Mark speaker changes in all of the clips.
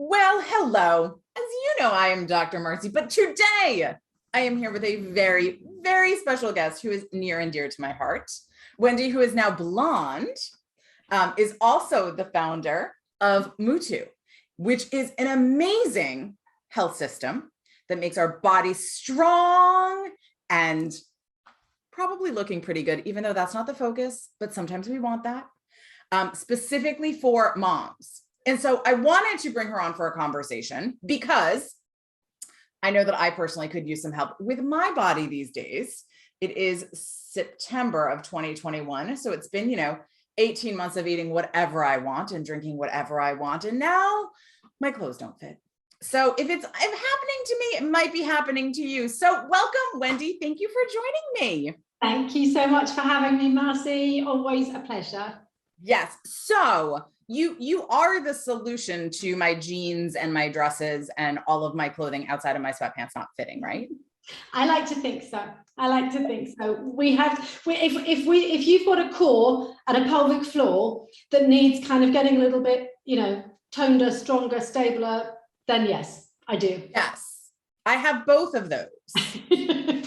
Speaker 1: Well, hello. As you know, I am Dr. Marcy, but today I am here with a very, very special guest who is near and dear to my heart. Wendy, who is now blonde, is also the founder of MUTU, which is an amazing health system that makes our bodies strong and probably looking pretty good, even though that's not the focus, but sometimes we want that, specifically for moms. And so I wanted to bring her on for a conversation because I know that I personally could use some help with my body these days. It is September of 2021. So it's been, 18 months of eating whatever I want and drinking whatever I want. And now my clothes don't fit. So if it's happening to me, it might be happening to you. So welcome, Wendy. Thank you for joining me.
Speaker 2: Thank you so much for having me, Marcy. Always a pleasure.
Speaker 1: Yes. So you are the solution to my jeans and my dresses and all of my clothing outside of my sweatpants not fitting, right?
Speaker 2: I like to think so. If you've got a core and a pelvic floor that needs kind of getting a little bit, toneder, stronger, stabler, then yes, I do.
Speaker 1: Yes, I have both of those.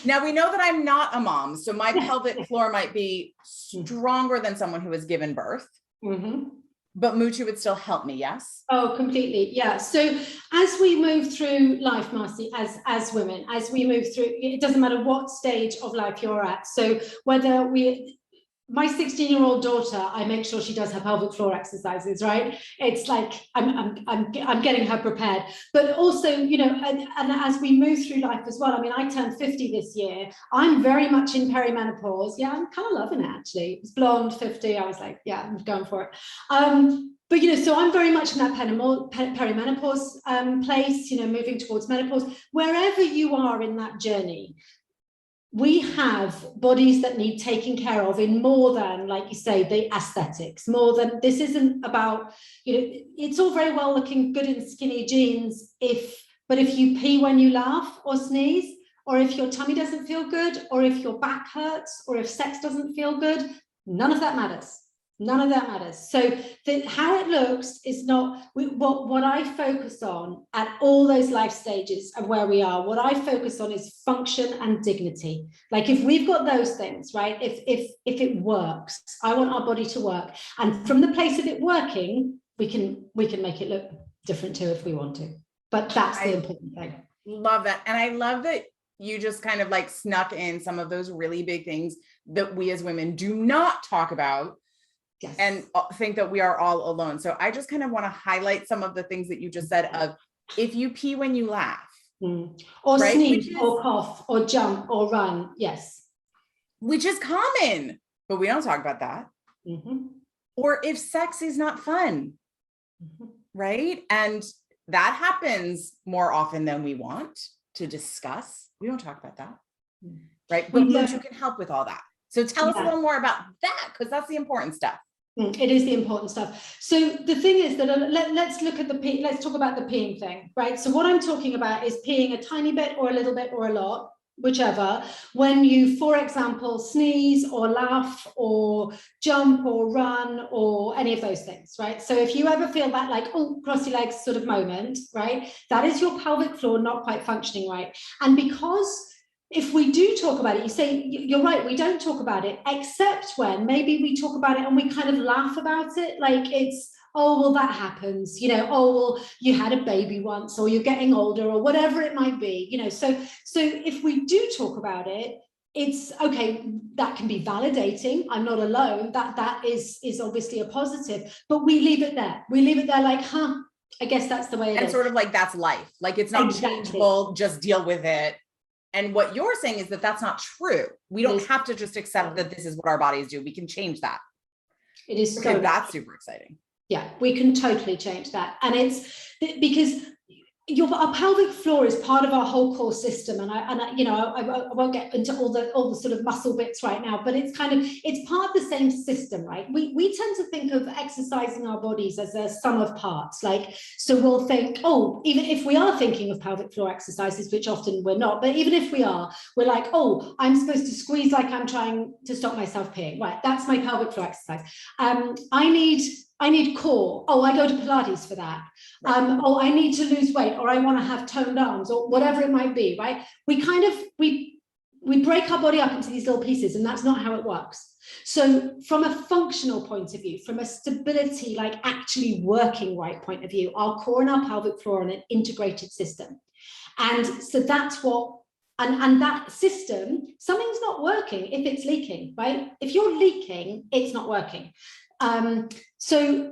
Speaker 1: Now we know that I'm not a mom, so my pelvic floor might be stronger than someone who has given birth.
Speaker 2: Mm-hmm.
Speaker 1: But MUTU would still help me, yes?
Speaker 2: Oh, completely. Yeah. So as we move through life, Marcy, as women, as we move through, it doesn't matter what stage of life you're at. So whether my 16-year-old daughter, I make sure she does her pelvic floor exercises, right? It's like I'm getting her prepared. But also, and as we move through life as well, I mean, I turned 50 this year. I'm very much in perimenopause. Yeah, I'm kind of loving it, actually. It was blonde, 50. I was like, yeah, I'm going for it. But, so I'm very much in that perimenopause place, moving towards menopause. Wherever you are in that journey, we have bodies that need taken care of in more than, like you say, the aesthetics, more than, this isn't about, it's all very well looking good in skinny jeans, but if you pee when you laugh or sneeze, or if your tummy doesn't feel good, or if your back hurts, or if sex doesn't feel good, none of that matters. None of that matters. So how it looks is not what I focus on at all those life stages of where we are. What I focus on is function and dignity. Like if we've got those things, right? If it works, I want our body to work. And from the place of it working, we can make it look different too if we want to. But that's the important thing.
Speaker 1: Love that. And I love that you just kind of like snuck in some of those really big things that we as women do not talk about. Yes. And think that we are all alone. So I just kind of want to highlight some of the things that you just said of if you pee when you laugh.
Speaker 2: Or right? Sneeze or cough or jump or run. Yes.
Speaker 1: Which is common, but we don't talk about that. Mm-hmm. Or if sex is not fun, right? And that happens more often than we want to discuss. We don't talk about that, right? But MUTU can help with all that. So tell us a little more about that, because that's the important stuff.
Speaker 2: It is the important stuff. So the thing is that let's look at let's talk about the peeing thing, right? So what I'm talking about is peeing a tiny bit or a little bit or a lot, whichever, when you, for example, sneeze or laugh or jump or run or any of those things, right? So if you ever feel that like, oh, cross your legs sort of moment, right? That is your pelvic floor not quite functioning right. And because if we do talk about it, you say, you're right, we don't talk about it, except when maybe we talk about it and we kind of laugh about it, like it's, oh, well, that happens, oh, well, you had a baby once, or you're getting older, or whatever it might be, so if we do talk about it, it's okay, that can be validating, I'm not alone, that is obviously a positive, but we leave it there. We leave it there like, I guess that's the way it is.
Speaker 1: And sort of like that's life, like it's not changeable, just deal with it. And what you're saying is that that's not true. We don't have to just accept that this is what our bodies do. We can change that.
Speaker 2: It is
Speaker 1: so that's super exciting.
Speaker 2: Yeah, we can totally change that. And it's because our pelvic floor is part of our whole core system, and I won't get into all the sort of muscle bits right now, but it's part of the same system, right? We tend to think of exercising our bodies as a sum of parts, like, so we'll think, oh, even if we are thinking of pelvic floor exercises, which often we're not, but even if we are, we're like, oh, I'm supposed to squeeze like I'm trying to stop myself peeing, right? That's my pelvic floor exercise. I need I need core. Oh, I go to Pilates for that.
Speaker 1: Right.
Speaker 2: Oh, I need to lose weight, or I want to have toned arms, or whatever it might be, right? We break our body up into these little pieces, and that's not how it works. So from a functional point of view, from a stability, like actually working right point of view, our core and our pelvic floor are an integrated system. And so that's what, and that system, something's not working if it's leaking, right? If you're leaking, it's not working. So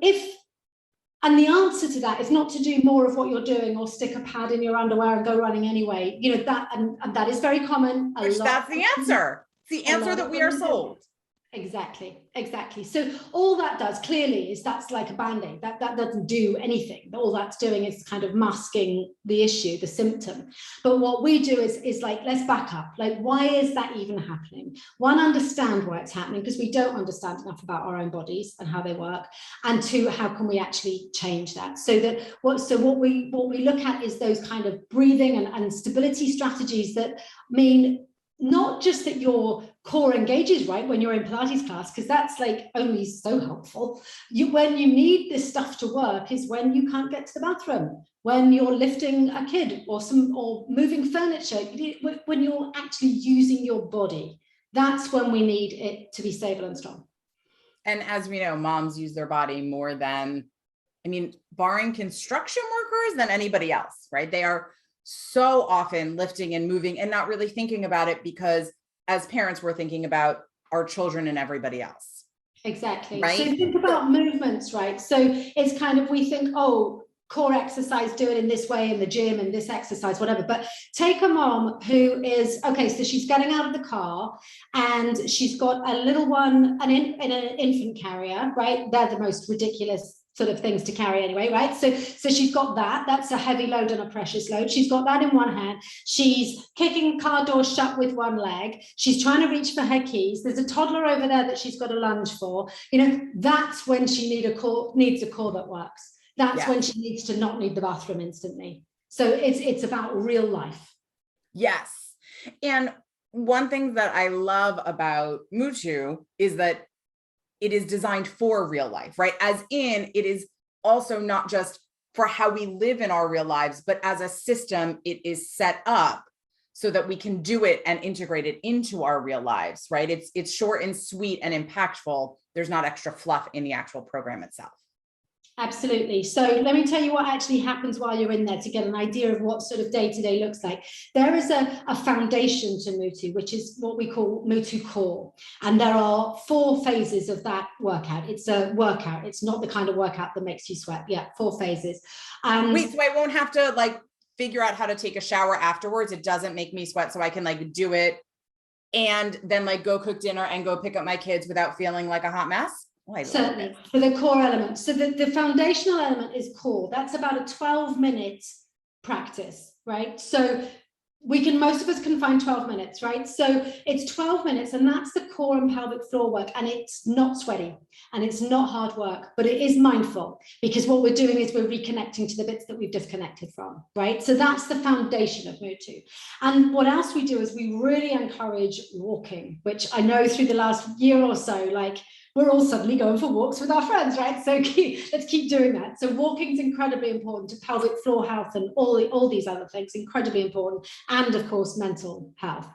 Speaker 2: and the answer to that is not to do more of what you're doing or stick a pad in your underwear and go running anyway. You know, that, and that is very common.
Speaker 1: Which that's the answer. It's the answer that we are sold.
Speaker 2: Exactly. So all that does clearly is that's like a band-aid. That doesn't do anything. All that's doing is kind of masking the issue, the symptom. But what we do is like, let's back up. Like, why is that even happening? One, understand why it's happening, because we don't understand enough about our own bodies and how they work. And two, how can we actually change that? So what we look at is those kind of breathing and stability strategies that mean not just that your core engages right when you're in Pilates class, because that's like only so helpful. When you need this stuff to work is when you can't get to the bathroom, when you're lifting a kid or moving furniture, when you're actually using your body. That's when we need it to be stable and strong.
Speaker 1: And as we know, moms use their body more than, I mean, barring construction workers, than anybody else, right? They are so often lifting and moving and not really thinking about it, because as parents, we're thinking about our children and everybody else.
Speaker 2: Exactly.
Speaker 1: Right?
Speaker 2: So think about movements, right? So it's kind of, we think, oh, core exercise, do it in this way in the gym and this exercise, whatever. But take a mom who is, okay, so she's getting out of the car and she's got a little one, in an infant carrier, right? They're the most ridiculous sort of things to carry anyway, right? So she's got that's a heavy load and a precious load. She's got that in one hand. She's kicking car door shut with one leg. She's trying to reach for her keys. There's a toddler over there that she's got to lunge for. You know, that's when she needs a core that works. That's when she needs to not need the bathroom instantly. So it's about real life.
Speaker 1: Yes. And one thing that I love about MUTU is that it is designed for real life, right? As in, it is also not just for how we live in our real lives, but as a system, it is set up so that we can do it and integrate it into our real lives, right? It's short and sweet and impactful. There's not extra fluff in the actual program itself.
Speaker 2: Absolutely. So let me tell you what actually happens while you're in there to get an idea of what sort of day-to-day looks like. There is a foundation to MUTU, which is what we call MUTU Core. And there are 4 phases of that workout. It's a workout. It's not the kind of workout that makes you sweat. Yeah, 4 phases.
Speaker 1: Wait, so I won't have to like figure out how to take a shower afterwards. It doesn't make me sweat, so I can like do it and then like go cook dinner and go pick up my kids without feeling like a hot mess? Oh,
Speaker 2: certainly, for the core element. So the foundational element is core. That's about a 12-minute practice, right? So most of us can find 12 minutes, right? So it's 12 minutes, and that's the core and pelvic floor work, and it's not sweaty and it's not hard work, but it is mindful, because what we're doing is we're reconnecting to the bits that we've disconnected from, right? So that's the foundation of MUTU. And what else we do is we really encourage walking, which I know through the last year or so, like, we're all suddenly going for walks with our friends, right? So let's keep doing that. So walking is incredibly important to pelvic floor health and all these other things, incredibly important, and of course, mental health.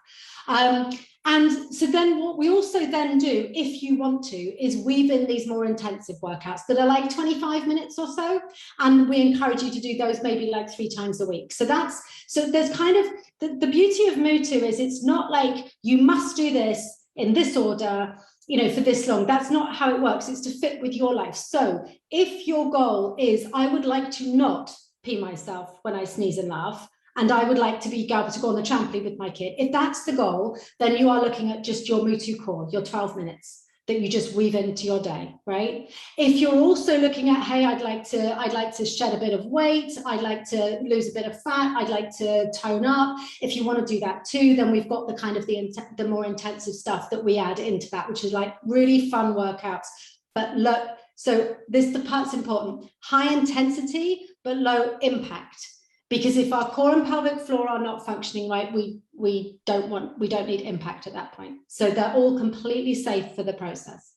Speaker 2: And so then what we also then do, if you want to, is weave in these more intensive workouts that are like 25 minutes or so. And we encourage you to do those maybe like 3 times a week. So there's kind of, the beauty of MUTU is it's not like you must do this in this order, you know, for this long. That's not how it works. It's to fit with your life. So if your goal is, I would like to not pee myself when I sneeze and laugh, and I would like to be able to go on the trampoline with my kid, if that's the goal, then you are looking at just your MUTU Core, your 12 minutes that you just weave into your day, right? If you're also looking at, hey, I'd like to shed a bit of weight, I'd like to lose a bit of fat, I'd like to tone up. If you want to do that too, then we've got the kind of the more intensive stuff that we add into that, which is like really fun workouts. But look, so the part's important: high intensity but low impact. Because if our core and pelvic floor are not functioning right, we don't need impact at that point. So they're all completely safe for the process.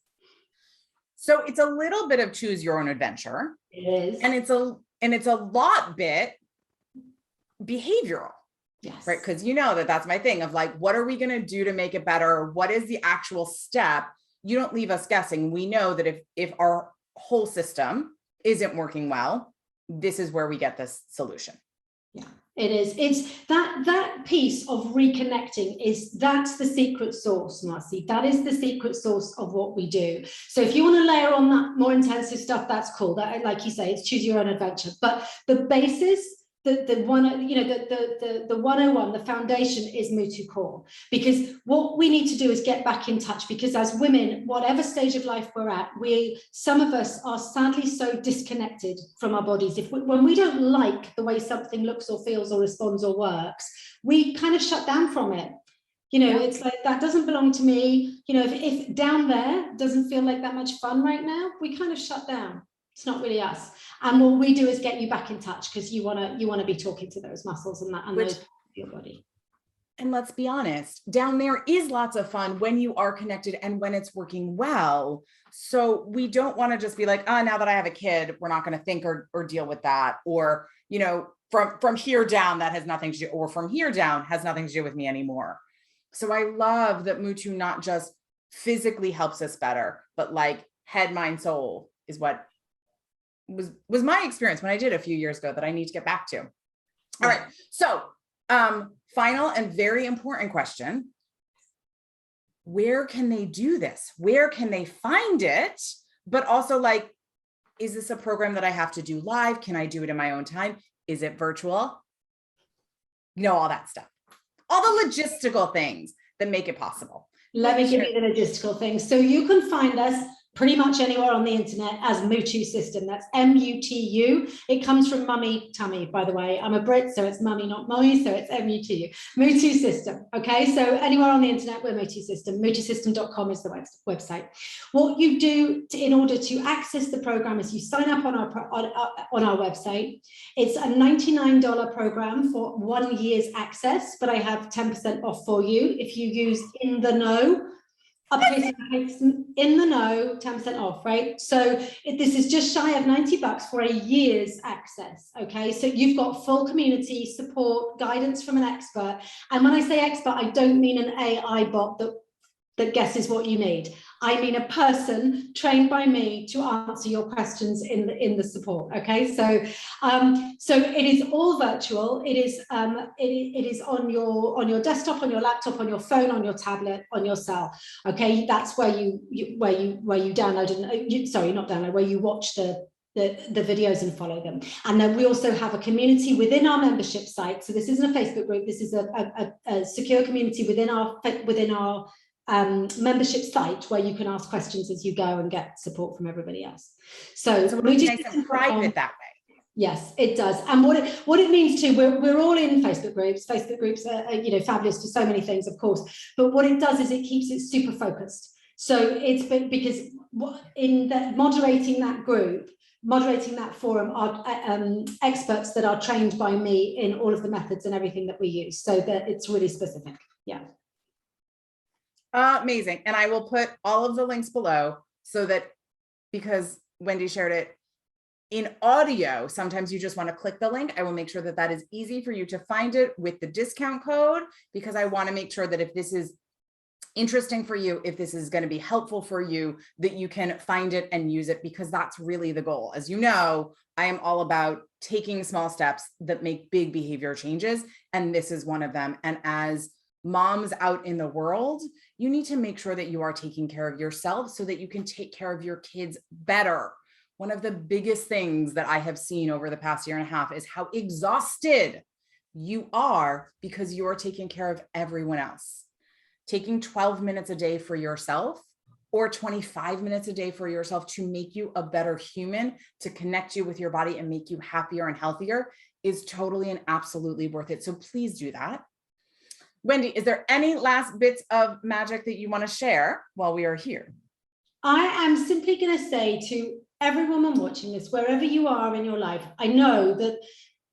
Speaker 1: So it's a little bit of choose your own adventure.
Speaker 2: It is.
Speaker 1: And it's a lot bit behavioral.
Speaker 2: Yes.
Speaker 1: Right. Because you know that's my thing of like, what are we going to do to make it better? What is the actual step? You don't leave us guessing. We know that if our whole system isn't working well, this is where we get this solution.
Speaker 2: Yeah, it is. It's that piece of reconnecting that's the secret sauce, Marcy. That is the secret sauce of what we do. So if you want to layer on that more intensive stuff, that's cool. That, like you say, it's choose your own adventure. But the basis, the 101, the foundation is MUTU core, because what we need to do is get back in touch, because as women, whatever stage of life we're at, some of us are sadly so disconnected from our bodies. When we don't like the way something looks or feels or responds or works, we kind of shut down from it. It's like, that doesn't belong to me. If down there doesn't feel like that much fun right now, we kind of shut down. It's not really us. And what we do is get you back in touch, because you want to be talking to those muscles and those parts of your body.
Speaker 1: And let's be honest, down there is lots of fun when you are connected and when it's working well. So we don't want to just be like, now that I have a kid, we're not going to think or deal with that. Or, from here down, that has nothing to do, or from here down has nothing to do with me anymore. So I love that MUTU not just physically helps us better, but like head, mind, soul is what was my experience when I did a few years ago that I need to get back to. All right. So final and very important question. Where can they do this? Where can they find it? But also, like, is this a program that I have to do live? Can I do it in my own time? Is it virtual? All that stuff. All the logistical things that make it possible.
Speaker 2: Let me give you the logistical things. So you can find us pretty much anywhere on the internet as MUTU System. That's MUTU. It comes from mummy tummy, by the way. I'm a Brit, so it's mummy, not mummy, so it's MUTU. MUTU System, okay? So anywhere on the internet, we're MUTU System. MUTUsystem.com is the website. What you do in order to access the program is you sign up on our website. It's a $99 program for 1 year's access, but I have 10% off for you if you use In the Know. In the Know, 10% off, right? So this is just shy of $90 for a year's access, okay? So you've got full community support, guidance from an expert. And when I say expert, I don't mean an AI bot that guesses what you need. I mean a person trained by me to answer your questions in the support. Okay, so it is all virtual. It is on your desktop, on your laptop, on your phone, on your tablet, on your cell. Okay, that's where you download where you watch the videos and follow them. And then we also have a community within our membership site. So this isn't a Facebook group. This is a secure community within our membership site where you can ask questions as you go and get support from everybody else. So
Speaker 1: it's nice and private that way.
Speaker 2: Yes, it does. And what it means too, we're all in Facebook groups. Facebook groups are fabulous for so many things, of course. But what it does is it keeps it super focused. So it's because in moderating that group, moderating that forum are experts that are trained by me in all of the methods and everything that we use. So that it's really specific. Yeah.
Speaker 1: Amazing. And I will put all of the links below so that, because Wendy shared it in audio, sometimes you just want to click the link. I will make sure that that is easy for you to find it with the discount code, because I want to make sure that if this is interesting for you, if this is going to be helpful for you, that you can find it and use it, because that's really the goal. As you know, I am all about taking small steps that make big behavior changes. And this is one of them. And as moms out in the world, you need to make sure that you are taking care of yourself so that you can take care of your kids better. One of the biggest things that I have seen over the past year and a half is how exhausted you are because you are taking care of everyone else. Taking 12 minutes a day for yourself or 25 minutes a day for yourself to make you a better human, to connect you with your body and make you happier and healthier is totally and absolutely worth it. So please do that. Wendy, is there any last bits of magic that you want to share while we are here?
Speaker 2: I am simply going to say to every woman watching this, wherever you are in your life, I know that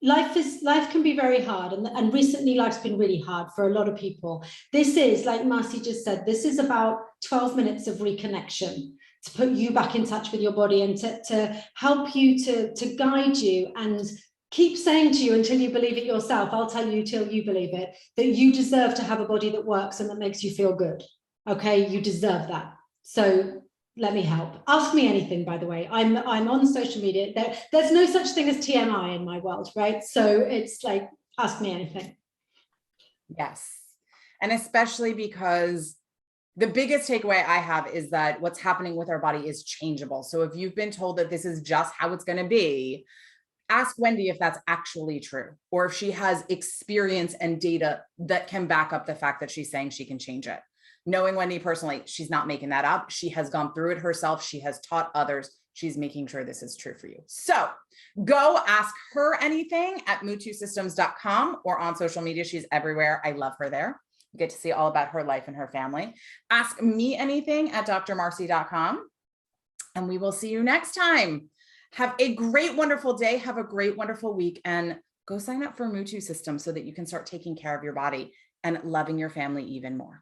Speaker 2: life can be very hard, and recently life's been really hard for a lot of people. This is, like Marcy just said, this is about 12 minutes of reconnection to put you back in touch with your body and to help you, to guide you and keep saying to you until you believe it yourself. I'll tell you till you believe it, that you deserve to have a body that works and that makes you feel good. Okay, you deserve that. So let me help. Ask me anything, by the way. I'm on social media. There's no such thing as TMI in my world, right? So it's like, ask me anything.
Speaker 1: Yes. And especially because the biggest takeaway I have is that what's happening with our body is changeable. So if you've been told that this is just how it's going to be, ask Wendy if that's actually true, or if she has experience and data that can back up the fact that she's saying she can change it. Knowing Wendy personally, she's not making that up. She has gone through it herself. She has taught others. She's making sure this is true for you. So go ask her anything at mutusystems.com or on social media. She's everywhere. I love her there. You get to see all about her life and her family. Ask me anything at drmarcy.com, and we will see you next time. Have a great, wonderful day. Have a great, wonderful week, and go sign up for MUTU System so that you can start taking care of your body and loving your family even more.